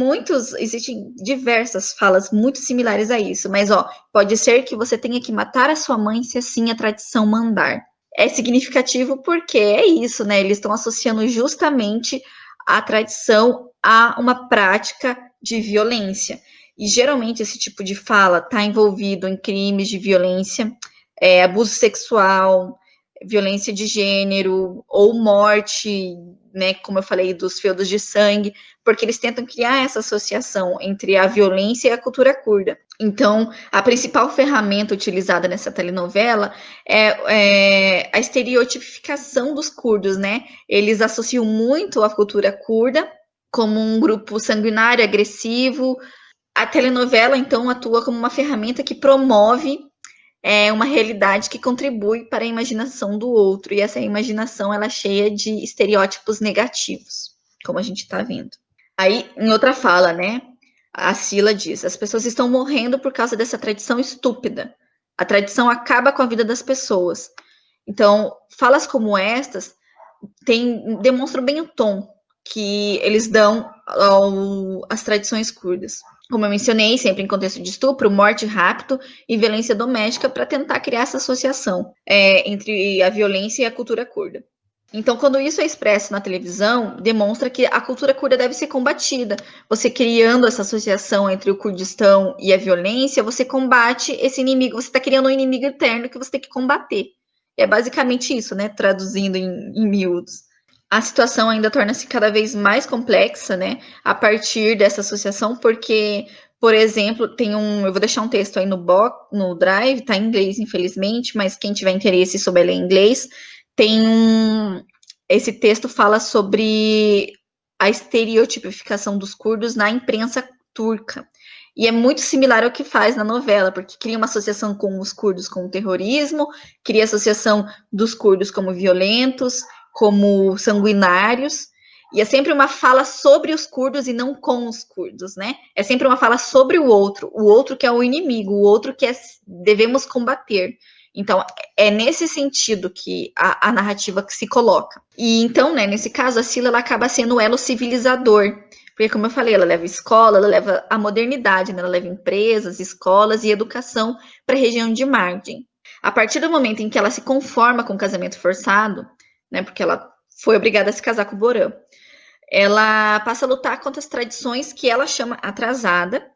diversas falas muito similares a isso. Mas, ó, pode ser que você tenha que matar a sua mãe, se assim a tradição mandar. É significativo porque é isso, né? Eles estão associando justamente a tradição a uma prática de violência. E geralmente esse tipo de fala está envolvido em crimes de violência, abuso sexual, violência de gênero ou morte, né, como eu falei, dos feudos de sangue, porque eles tentam criar essa associação entre a violência e a cultura curda. Então, a principal ferramenta utilizada nessa telenovela é a estereotipificação dos curdos, né? Eles associam muito a cultura curda como um grupo sanguinário, agressivo. A telenovela, então, atua como uma ferramenta que promove uma realidade que contribui para a imaginação do outro. E essa imaginação, ela é cheia de estereótipos negativos, como a gente está vendo. Aí, em outra fala, né? A Sila diz: as pessoas estão morrendo por causa dessa tradição estúpida. A tradição acaba com a vida das pessoas. Então, falas como estas demonstram bem o tom que eles dão às tradições curdas. Como eu mencionei, sempre em contexto de estupro, morte, rapto e violência doméstica, para tentar criar essa associação entre a violência e a cultura curda. Então, quando isso é expresso na televisão, demonstra que a cultura curda deve ser combatida. Você criando essa associação entre o Kurdistão e a violência, você combate esse inimigo. Você está criando um inimigo eterno que você tem que combater. É basicamente isso, né? Traduzindo em miúdos. A situação ainda torna-se cada vez mais complexa, né? A partir dessa associação, porque, por exemplo, eu vou deixar um texto aí no Drive, tá em inglês, infelizmente, mas quem tiver interesse e souber ler inglês, esse texto fala sobre a estereotipificação dos curdos na imprensa turca. E é muito similar ao que faz na novela, porque cria uma associação com os curdos com o terrorismo, cria associação dos curdos como violentos, como sanguinários, e é sempre uma fala sobre os curdos e não com os curdos, né? É sempre uma fala sobre o outro que é o inimigo, o outro que devemos combater. Então, é nesse sentido que a narrativa que se coloca. E então, né, nesse caso, a Sila ela acaba sendo o elo civilizador, porque, como eu falei, ela leva escola, ela leva a modernidade, né? Ela leva empresas, escolas e educação para a região de margem. A partir do momento em que ela se conforma com o casamento forçado, né, porque ela foi obrigada a se casar com o Borã, ela passa a lutar contra as tradições que ela chama atrasada,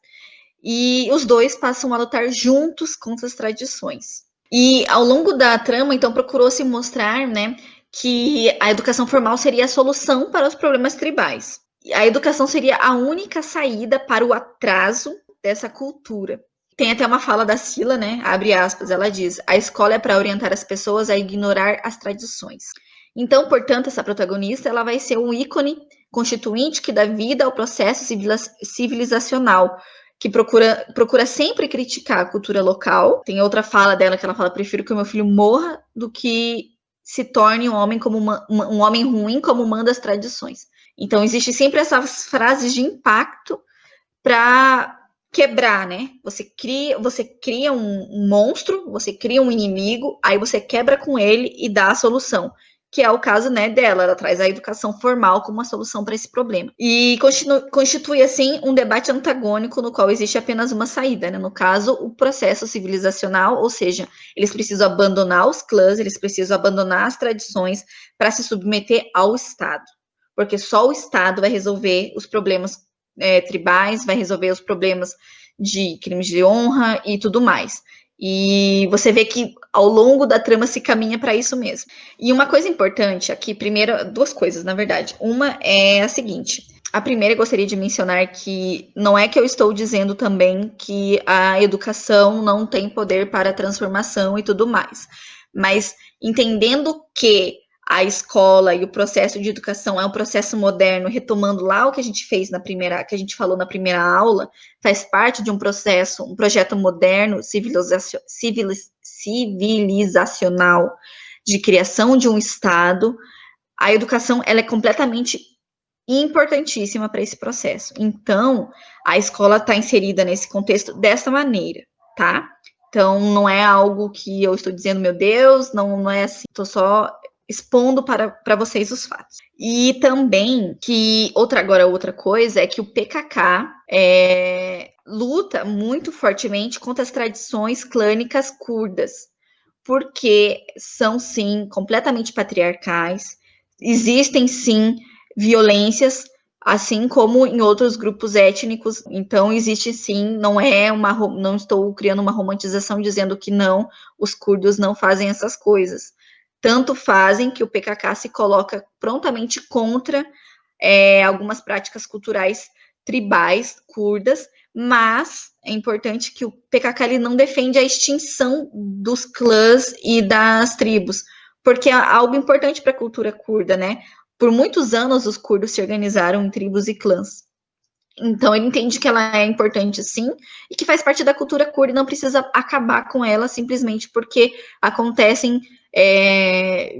e os dois passam a lutar juntos contra as tradições. E ao longo da trama, então, procurou-se mostrar, né, que a educação formal seria a solução para os problemas tribais. A educação seria a única saída para o atraso dessa cultura. Tem até uma fala da Sila, né? Abre aspas, ela diz: a escola é para orientar as pessoas a ignorar as tradições. Então, portanto, essa protagonista ela vai ser um ícone constituinte que dá vida ao processo civilizacional, que procura sempre criticar a cultura local. Tem outra fala dela que ela fala: prefiro que o meu filho morra do que se torne um homem como um homem ruim, como manda as tradições. Então, existe sempre essas frases de impacto para quebrar, né? Você cria um monstro, você cria um inimigo, aí você quebra com ele e dá a solução, que é o caso, né, dela. Ela traz a educação formal como uma solução para esse problema. E constitui, assim, um debate antagônico no qual existe apenas uma saída, né? No caso, o processo civilizacional, ou seja, eles precisam abandonar os clãs, eles precisam abandonar as tradições para se submeter ao Estado. Porque só o Estado vai resolver os problemas tribais, vai resolver os problemas de crimes de honra e tudo mais. E você vê que ao longo da trama se caminha para isso mesmo. E uma coisa importante aqui, primeiro, duas coisas, na verdade. Uma é a seguinte: a primeira eu gostaria de mencionar que não é que eu estou dizendo também que a educação não tem poder para a transformação e tudo mais, mas entendendo que a escola e o processo de educação é um processo moderno, retomando lá o que a gente fez que a gente falou na primeira aula, faz parte de um projeto moderno, civilizacional, de criação de um Estado. A educação ela é completamente importantíssima para esse processo. Então, a escola está inserida nesse contexto dessa maneira, tá? Então, não é algo que eu estou dizendo, meu Deus, não é assim. Estou só expondo para vocês os fatos. E também que outra coisa é que o PKK luta muito fortemente contra as tradições clânicas curdas, porque são sim completamente patriarcais, existem sim violências, assim como em outros grupos étnicos. Então existe sim, não estou criando uma romantização dizendo que não, os curdos não fazem essas coisas. Tanto fazem que o PKK se coloca prontamente contra algumas práticas culturais tribais curdas, mas é importante que o PKK ele não defende a extinção dos clãs e das tribos, porque é algo importante para a cultura curda, né? Por muitos anos os curdos se organizaram em tribos e clãs. Então ele entende que ela é importante sim e que faz parte da cultura curda e não precisa acabar com ela simplesmente porque acontecem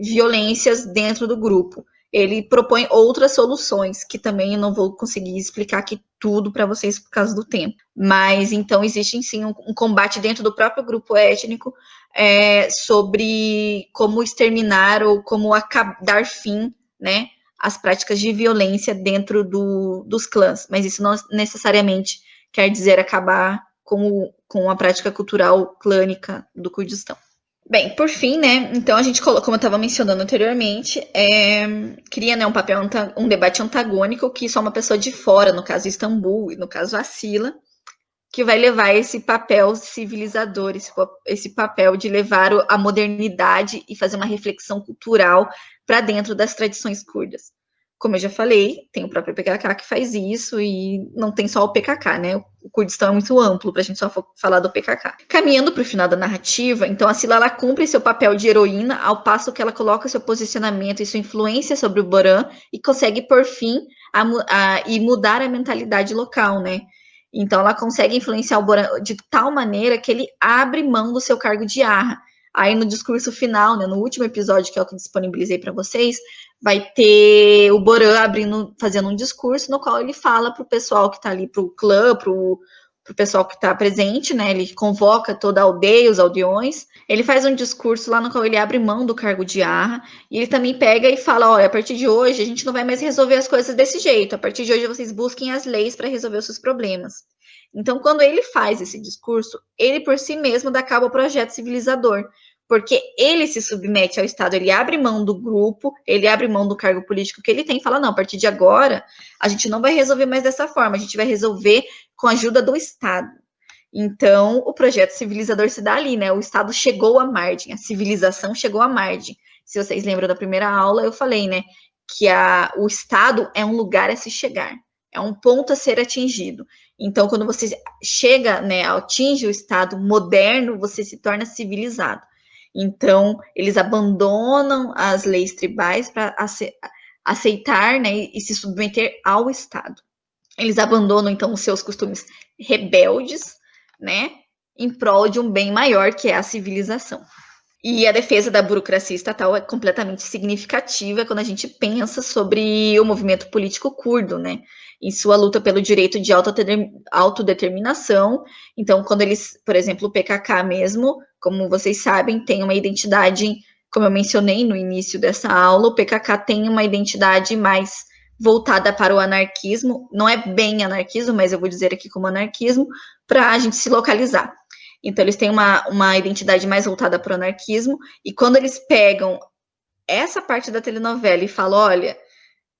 violências dentro do grupo. Ele propõe outras soluções que também eu não vou conseguir explicar aqui tudo para vocês por causa do tempo. Mas então existe sim um combate dentro do próprio grupo étnico sobre como exterminar ou como dar fim, né, as práticas de violência dentro dos clãs, mas isso não necessariamente quer dizer acabar com a prática cultural clânica do Kurdistão. Bem, por fim, né, então a gente colocou, como eu estava mencionando anteriormente, cria, né, um debate antagônico que só uma pessoa de fora, no caso Istambul e no caso Asila, que vai levar esse papel civilizador, esse papel de levar a modernidade e fazer uma reflexão cultural para dentro das tradições curdas. Como eu já falei, tem o próprio PKK que faz isso, e não tem só o PKK, né? O Kurdistão é muito amplo para a gente só falar do PKK. Caminhando para o final da narrativa, então a Sila ela cumpre seu papel de heroína, ao passo que ela coloca seu posicionamento e sua influência sobre o Boran e consegue, por fim, e mudar a mentalidade local, né? Então, ela consegue influenciar o Boran de tal maneira que ele abre mão do seu cargo de Arra. Aí, no discurso final, né, no último episódio, que é o que disponibilizei para vocês, vai ter o Boran fazendo um discurso no qual ele fala para o pessoal que está ali, para o clã, para o pessoal que está presente, né? Ele convoca toda a aldeia, os aldeões. Ele faz um discurso lá no qual ele abre mão do cargo de Arra, e ele também pega e fala: olha, a partir de hoje a gente não vai mais resolver as coisas desse jeito. A partir de hoje vocês busquem as leis para resolver os seus problemas. Então, quando ele faz esse discurso, ele por si mesmo dá cabo ao projeto civilizador, porque ele se submete ao Estado, ele abre mão do grupo, ele abre mão do cargo político que ele tem e fala: não, a partir de agora a gente não vai resolver mais dessa forma, a gente vai resolver com a ajuda do Estado. Então, o projeto civilizador se dá ali, né? O Estado chegou à margem, a civilização chegou à margem. Se vocês lembram da primeira aula, eu falei, né, que o Estado é um lugar a se chegar, é um ponto a ser atingido. Então, quando você chega, né, atinge o Estado moderno, você se torna civilizado. Então, eles abandonam as leis tribais para aceitar, né, e se submeter ao Estado. Eles abandonam, então, os seus costumes rebeldes, né, em prol de um bem maior, que é a civilização. E a defesa da burocracia estatal é completamente significativa quando a gente pensa sobre o movimento político curdo, né, em sua luta pelo direito de autodeterminação. Então, quando eles, por exemplo, o PKK mesmo, como vocês sabem, tem uma identidade, como eu mencionei no início dessa aula, o PKK tem uma identidade mais voltada para o anarquismo, não é bem anarquismo, mas eu vou dizer aqui como anarquismo, para a gente se localizar. Então, eles têm uma identidade mais voltada para o anarquismo, e quando eles pegam essa parte da telenovela e falam: olha,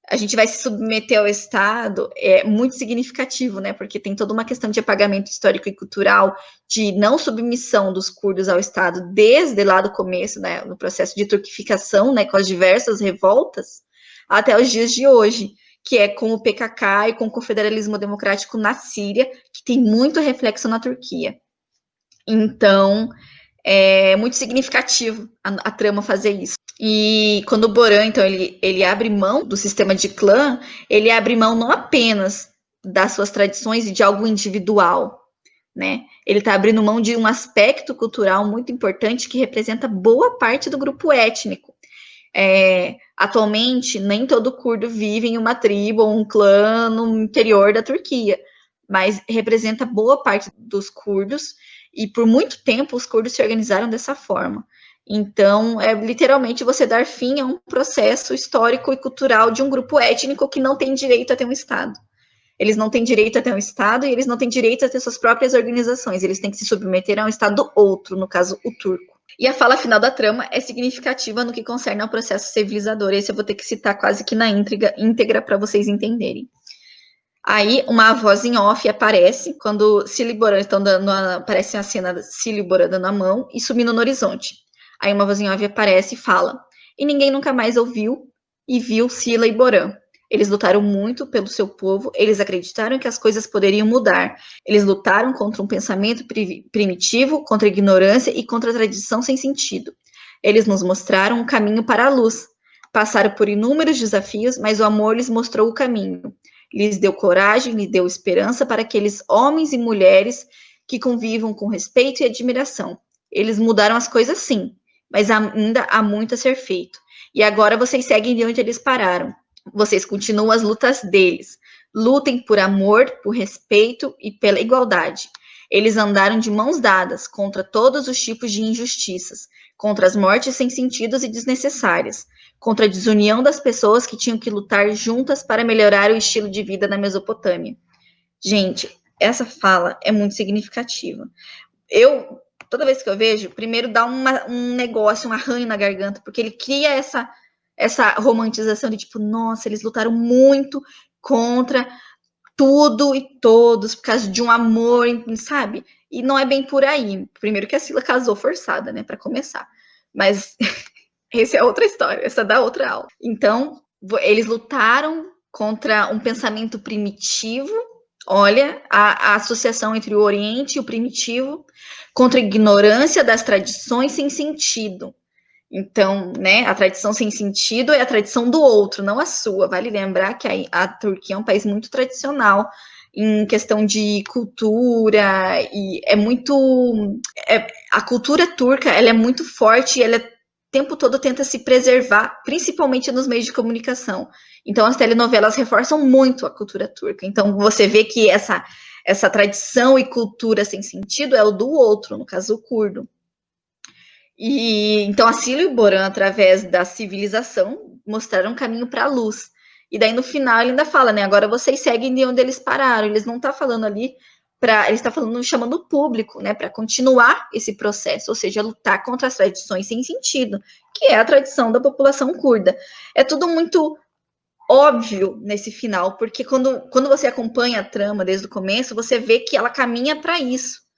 a gente vai se submeter ao Estado, é muito significativo, né? Porque tem toda uma questão de apagamento histórico e cultural, de não submissão dos curdos ao Estado desde lá do começo, né? No processo de turquificação, né? Com as diversas revoltas, até os dias de hoje, que é com o PKK e com o Confederalismo Democrático na Síria, que tem muito reflexo na Turquia. Então, é muito significativo a trama fazer isso. E quando o Boran, então, ele abre mão do sistema de clã, ele abre mão não apenas das suas tradições e de algo individual, né? Ele está abrindo mão de um aspecto cultural muito importante que representa boa parte do grupo étnico. Atualmente, nem todo curdo vive em uma tribo ou um clã no interior da Turquia, mas representa boa parte dos curdos, E por muito tempo os curdos se organizaram dessa forma. Então, é literalmente você dar fim a um processo histórico e cultural de um grupo étnico que não tem direito a ter um Estado. Eles não têm direito a ter um Estado e eles não têm direito a ter suas próprias organizações. Eles têm que se submeter a um Estado outro, no caso, o turco. E a fala final da trama é significativa no que concerne ao processo civilizador. Esse eu vou ter que citar quase que na íntegra para vocês entenderem. Aí uma voz em off aparece quando Cílio e Boran estão aparece a cena de Cílio e Boran dando a mão e sumindo no horizonte. Aí uma voz em off aparece e fala: e ninguém nunca mais ouviu e viu Sila e Boran. Eles lutaram muito pelo seu povo, eles acreditaram que as coisas poderiam mudar. Eles lutaram contra um pensamento primitivo, contra a ignorância e contra a tradição sem sentido. Eles nos mostraram um caminho para a luz. Passaram por inúmeros desafios, mas o amor lhes mostrou o caminho. Lhes deu coragem, lhes deu esperança para aqueles homens e mulheres que convivam com respeito e admiração. Eles mudaram as coisas sim, mas ainda há muito a ser feito. E agora vocês seguem de onde eles pararam. Vocês continuam as lutas deles. Lutem por amor, por respeito e pela igualdade. Eles andaram de mãos dadas contra todos os tipos de injustiças, contra as mortes sem sentidos e desnecessárias, contra a desunião das pessoas que tinham que lutar juntas para melhorar o estilo de vida na Mesopotâmia. Gente, essa fala é muito significativa. Toda vez que eu vejo, primeiro dá um negócio, um arranho na garganta, porque ele cria essa romantização de tipo, nossa, eles lutaram muito contra tudo e todos por causa de um amor, sabe? E não é bem por aí. Primeiro que a Sila casou forçada, né, para começar. Mas essa é outra história, essa dá outra aula. Então, eles lutaram contra um pensamento primitivo. Olha, a associação entre o Oriente e o primitivo, contra a ignorância das tradições sem sentido. Então, né, a tradição sem sentido é a tradição do outro, não a sua. Vale lembrar que a Turquia é um país muito tradicional em questão de cultura e é muito a cultura turca, ela é muito forte, ela o tempo todo tenta se preservar, principalmente nos meios de comunicação. Então, as telenovelas reforçam muito a cultura turca. Então, você vê que essa tradição e cultura sem sentido é o do outro, no caso, o curdo. E então a Sila e o Boran, através da civilização, mostraram um caminho para a luz. E daí no final ele ainda fala, né? Agora vocês seguem de onde eles pararam. Eles não estão falando ali para, ele está falando, chamando o público, né, para continuar esse processo, ou seja, lutar contra as tradições sem sentido, que é a tradição da população curda. É tudo muito óbvio nesse final, porque quando você acompanha a trama desde o começo, você vê que ela caminha para isso.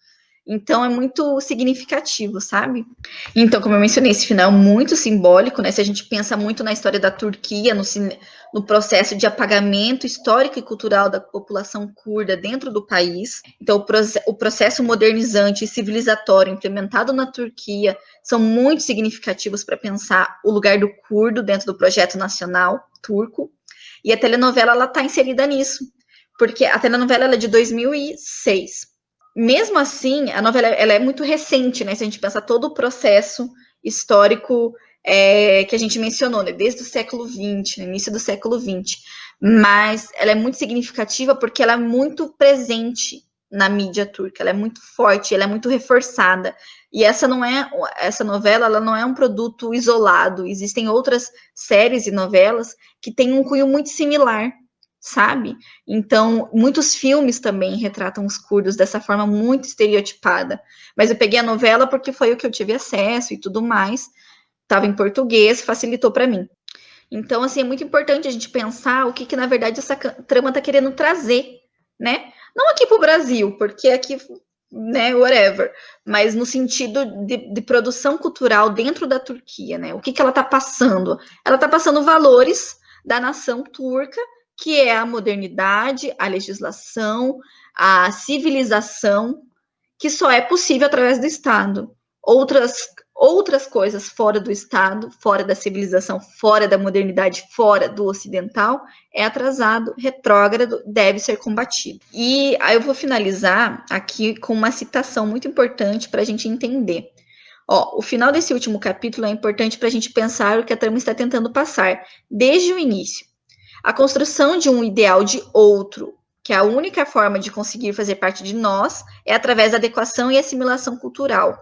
Então é muito significativo, sabe? Então, como eu mencionei, esse final é muito simbólico, né? Se a gente pensa muito na história da Turquia, no processo de apagamento histórico e cultural da população curda dentro do país. Então, o processo modernizante e civilizatório implementado na Turquia são muito significativos para pensar o lugar do curdo dentro do projeto nacional turco. E a telenovela está inserida nisso, porque a telenovela ela é de 2006. Mesmo assim, a novela ela é muito recente, né? Se a gente pensar todo o processo histórico que a gente mencionou, né? Desde o século XX, no início do século XX. Mas ela é muito significativa porque ela é muito presente na mídia turca, ela é muito forte, ela é muito reforçada. E essa novela, ela não é um produto isolado. Existem outras séries e novelas que têm um cunho muito similar, sabe? Então, muitos filmes também retratam os curdos dessa forma muito estereotipada. Mas eu peguei a novela porque foi o que eu tive acesso e tudo mais. Estava em português, facilitou para mim. Então, assim, é muito importante a gente pensar o que na verdade, essa trama está querendo trazer, né? Não aqui para o Brasil, porque aqui, né, whatever, mas no sentido de produção cultural dentro da Turquia, né? O que ela está passando? Ela está passando valores da nação turca, que é a modernidade, a legislação, a civilização, que só é possível através do Estado. Outras coisas fora do Estado, fora da civilização, fora da modernidade, fora do ocidental, é atrasado, retrógrado, deve ser combatido. E aí eu vou finalizar aqui com uma citação muito importante para a gente entender. Ó, o final desse último capítulo é importante para a gente pensar o que a trama está tentando passar, desde o início. A construção de um ideal de outro, que a única forma de conseguir fazer parte de nós é através da adequação e assimilação cultural.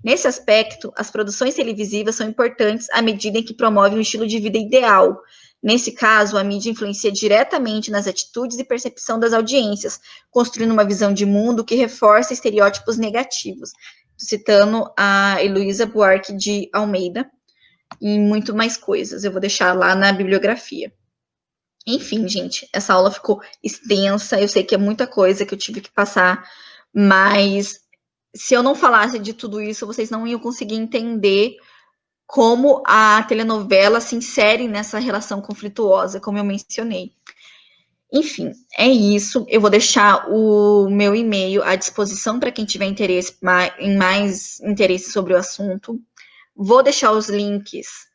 Nesse aspecto, as produções televisivas são importantes à medida em que promovem um estilo de vida ideal. Nesse caso, a mídia influencia diretamente nas atitudes e percepção das audiências, construindo uma visão de mundo que reforça estereótipos negativos. Citando a Heloísa Buarque de Almeida, e muito mais coisas. Eu vou deixar lá na bibliografia. Enfim, gente, essa aula ficou extensa. Eu sei que é muita coisa que eu tive que passar, mas se eu não falasse de tudo isso, vocês não iam conseguir entender como a telenovela se insere nessa relação conflituosa, como eu mencionei. Enfim, é isso. Eu vou deixar o meu e-mail à disposição para quem tiver interesse em mais interesse sobre o assunto. Vou deixar os links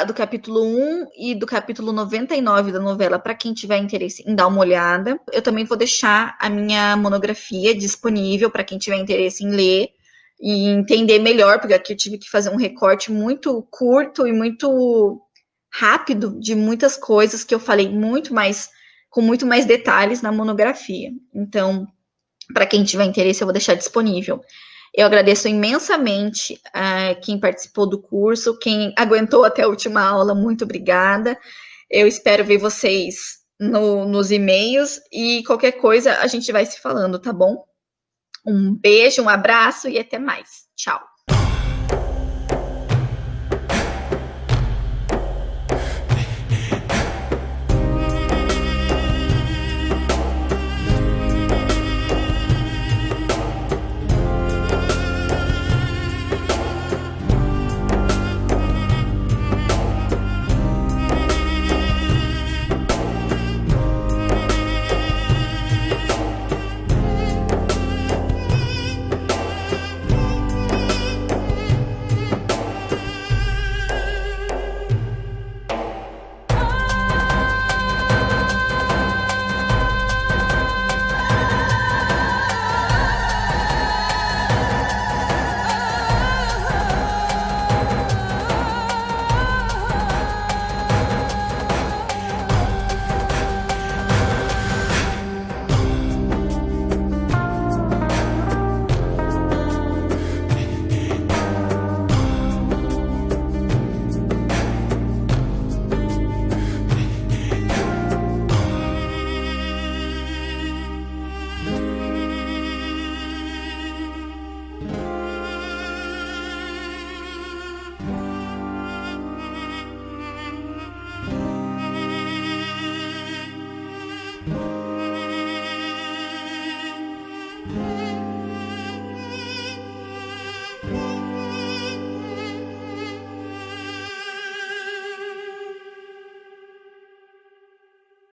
do capítulo 1 e do capítulo 99 da novela para quem tiver interesse em dar uma olhada. Eu também vou deixar a minha monografia disponível para quem tiver interesse em ler e entender melhor, porque aqui eu tive que fazer um recorte muito curto e muito rápido de muitas coisas que eu falei com muito mais detalhes na monografia. Então, para quem tiver interesse, eu vou deixar disponível. Eu agradeço imensamente a quem participou do curso, quem aguentou até a última aula, muito obrigada. Eu espero ver vocês nos e-mails e qualquer coisa a gente vai se falando, tá bom? Um beijo, um abraço e até mais. Tchau.